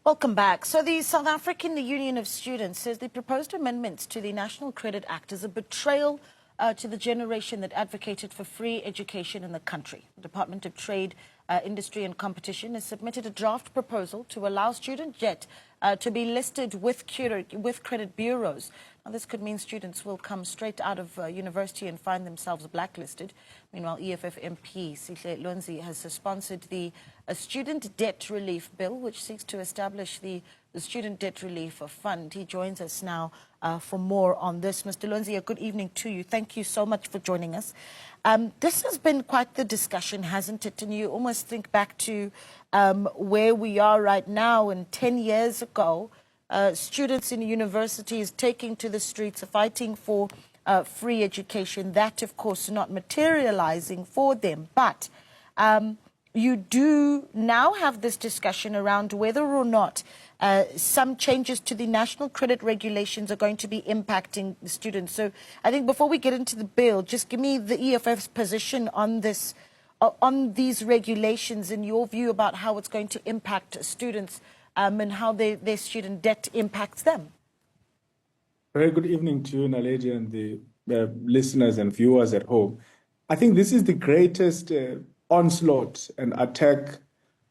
Welcome back. So the South African Union of Students says the proposed amendments to the National Credit Act is a betrayal to the generation that advocated for free education in the country. The Department of Trade, Industry and Competition has submitted a draft proposal to allow student debt to be listed with credit bureaus. Now, this could mean students will come straight out of university and find themselves blacklisted. Meanwhile, EFF MP Sihle Lonzi has sponsored the Student Debt Relief Bill, which seeks to establish the Student Debt Relief Fund. He joins us now for more on this. Mr. Lonzi, a good evening to you. Thank you so much for joining us. This has been quite the discussion, hasn't it? And you almost think back to where we are right now, and 10 years ago, students in universities taking to the streets, fighting for free education. That, of course, not materializing for them. But you do now have this discussion around whether or not some changes to the national credit regulations are going to be impacting the students. So I think before we get into the bill, just give me the EFF's position on this, on these regulations, and your view about how it's going to impact students and how their student debt impacts them. Very good evening to you, Naledi, and the listeners and viewers at home. I think this is the greatest onslaught and attack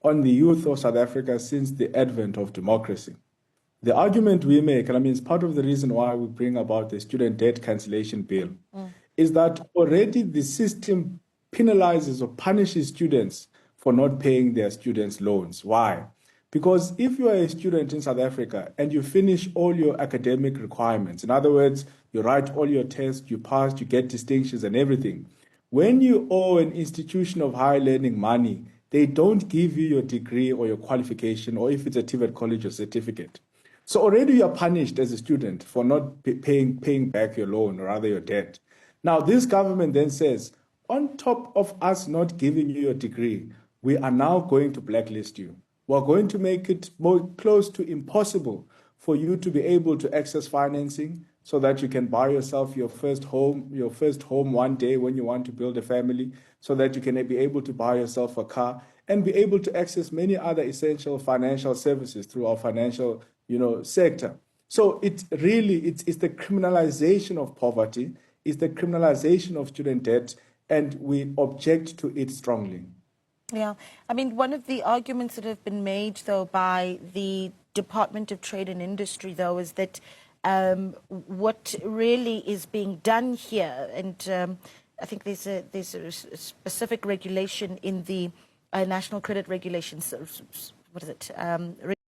on the youth of South Africa since the advent of democracy. The argument we make, and I mean, it's part of the reason why we bring about the student debt cancellation bill, is that already the system penalizes or punishes students for not paying their students' loans. Why? Because if you are a student in South Africa and you finish all your academic requirements, in other words, you write all your tests, you pass, you get distinctions and everything, when you owe an institution of higher learning money, they don't give you your degree or your qualification, or if it's a TVET college or certificate. So already you are punished as a student for not paying back your loan, or rather your debt. Now, this government then says, on top of us not giving you your degree, we are now going to blacklist you. We're going to make it more close to impossible for you to be able to access financing so that you can buy yourself your first home one day when you want to build a family, so that you can be able to buy yourself a car and be able to access many other essential financial services through our financial, sector. So it's the criminalization of poverty, it's the criminalization of student debt, and we object to it strongly. Yeah, I mean, one of the arguments that have been made, though, by the Department of Trade and Industry, though, is that what really is being done here, and I think there's a specific regulation in the National Credit Regulations, what is it?